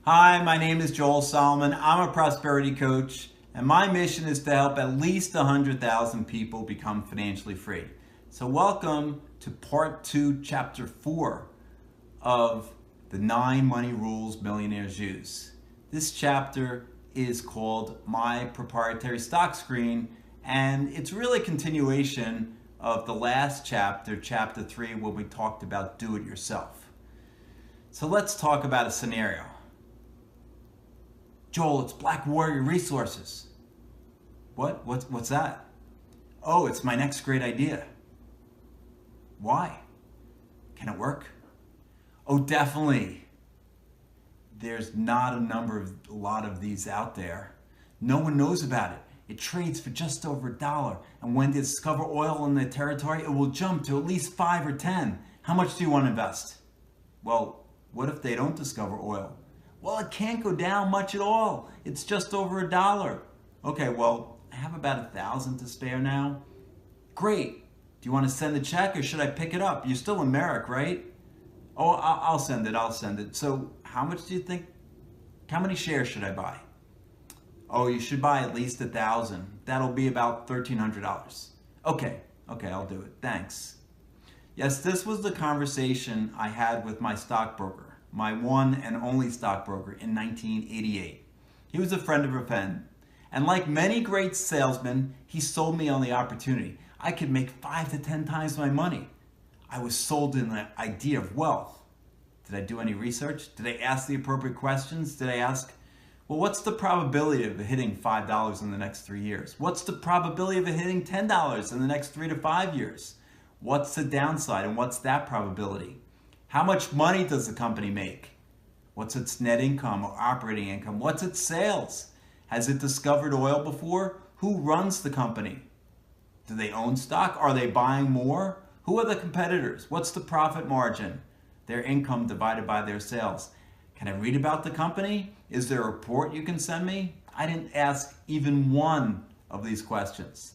Hi, my name is Joel Solomon. I'm a prosperity coach, and my mission is to help at least 100,000 people become financially free. So welcome to part 2, chapter 4 of the 9 money rules millionaires use. This chapter is called My Proprietary Stock Screen, and it's really a continuation of the last chapter, chapter 3, where we talked about do it yourself. So let's talk about a scenario. Joel, it's Black Warrior Resources. What's that? Oh, it's my next great idea. Why? Can it work? Oh, definitely. There's not a lot of these out there. No one knows about it. It trades for just over $1. And when they discover oil in the territory, it will jump to at least 5 or 10. How much do you want to invest? Well, what if they don't discover oil? Well, it can't go down much at all. It's just over $1. Okay, well, I have about 1,000 to spare now. Great. Do you want to send a check or should I pick it up? You're still in Merrick, right? Oh, I'll send it. So how much do you think, how many shares should I buy? Oh, you should buy at least 1,000. That'll be about $1,300. Okay, I'll do it. Thanks. Yes, this was the conversation I had with my stockbroker. My one and only stockbroker in 1988. He was a friend of a friend. And like many great salesmen, he sold me on the opportunity. I could make 5 to 10 times my money. I was sold in the idea of wealth. Did I do any research? Did I ask the appropriate questions? Did I ask, well, what's the probability of hitting $5 in the next 3 years? What's the probability of it hitting $10 in the next 3 to 5 years? What's the downside and what's that probability? How much money does the company make? What's its net income or operating income? What's its sales? Has it discovered oil before? Who runs the company? Do they own stock? Are they buying more? Who are the competitors? What's the profit margin? Their income divided by their sales. Can I read about the company? Is there a report you can send me? I didn't ask even one of these questions.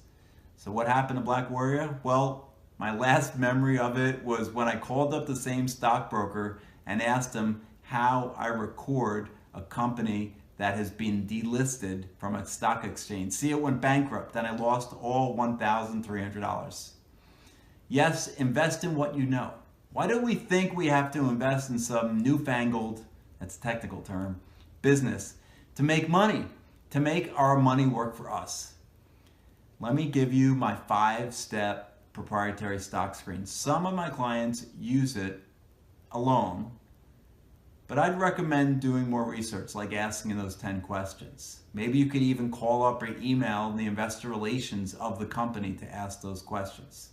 So what happened to Black Warrior? Well, my last memory of it was when I called up the same stockbroker and asked him how I record a company that has been delisted from a stock exchange. See, it went bankrupt and I lost all $1,300. Yes, invest in what you know. Why do we think we have to invest in some newfangled, that's a technical term, business to make money, to make our money work for us? Let me give you my 5-step proprietary stock screen. Some of my clients use it alone, but I'd recommend doing more research, like asking those 10 questions. Maybe you could even call up or email the investor relations of the company to ask those questions.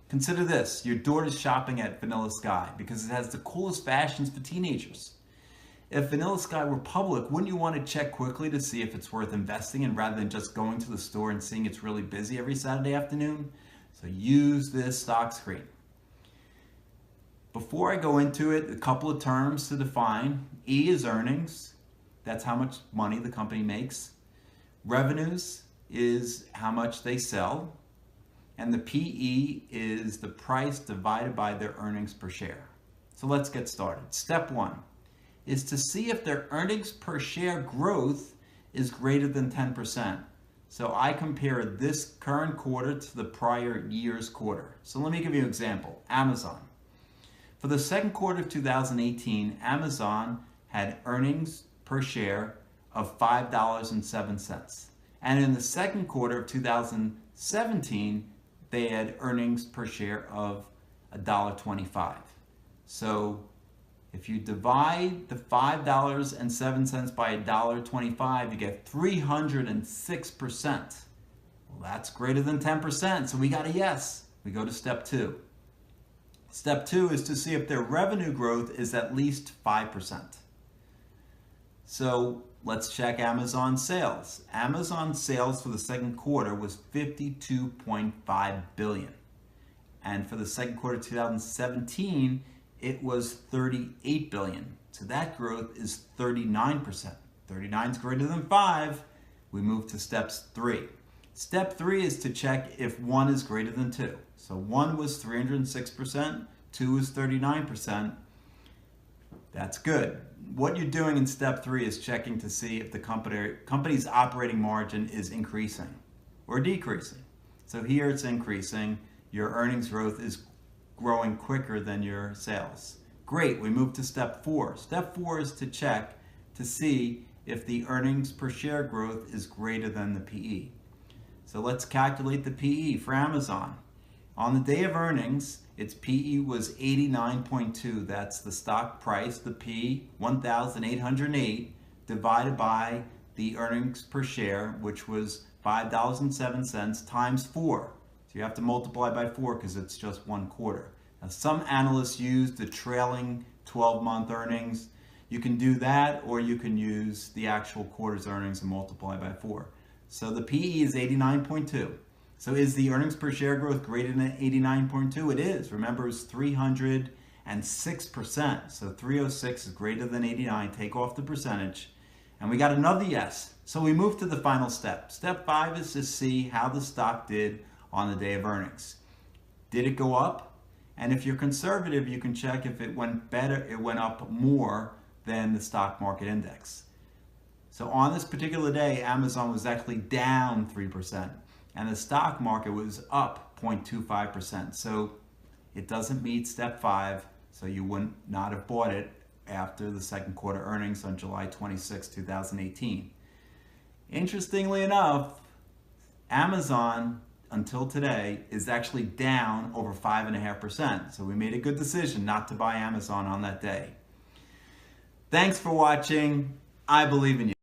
Consider this, your daughter's shopping at Vanilla Sky because it has the coolest fashions for teenagers. If Vanilla Sky were public, wouldn't you want to check quickly to see if it's worth investing in rather than just going to the store and seeing it's really busy every Saturday afternoon? So use this stock screen. Before I go into it, a couple of terms to define. E is earnings. That's how much money the company makes. Revenues is how much they sell. And the PE is the price divided by their earnings per share. So let's get started. Step 1 is to see if their earnings per share growth is greater than 10%. So I compare this current quarter to the prior year's quarter. So let me give you an example. Amazon. For the second quarter of 2018, Amazon had earnings per share of $5.07. And in the second quarter of 2017, they had earnings per share of $1.25. So if you divide the $5.07 by $1.25, you get 306%. Well, that's greater than 10%, so we got a yes. We go to step 2. Step 2 is to see if their revenue growth is at least 5%. So let's check Amazon sales. Amazon sales for the second quarter was $52.5 billion. And for the second quarter of 2017, it was $38 billion. So that growth is 39%. 39 is greater than 5. We move to steps 3. Step 3 is to check if 1 is greater than 2. So 1 was 306%, 2 is 39%. That's good. what you're doing in step 3 is checking to see if the company's operating margin is increasing or decreasing. So here it's increasing. Your earnings growth is growing quicker than your sales. Great, we move to step 4. Step 4 is to check to see if the earnings per share growth is greater than the PE. So let's calculate the PE for Amazon. On the day of earnings, its PE was 89.2. That's the stock price, the P, 1,808, divided by the earnings per share, which was $5.07 times 4. So you have to multiply by 4 because it's just 1 quarter. Now, some analysts use the trailing 12-month earnings. You can do that, or you can use the actual quarter's earnings and multiply by 4. So the PE is 89.2. So is the earnings per share growth greater than 89.2? It is. Remember, it's 306%. So 306 is greater than 89. Take off the percentage. And we got another yes. So we move to the final step. Step 5 is to see how the stock did on the day of earnings. Did it go up? And if you're conservative, you can check if it went better, it went up more than the stock market index. So on this particular day, Amazon was actually down 3%, and the stock market was up 0.25%. So it doesn't meet step 5, so you would not have bought it after the second quarter earnings on July 26, 2018. Interestingly enough, Amazon, until today, is actually down over 5.5%. So we made a good decision not to buy Amazon on that day. Thanks for watching. I believe in you.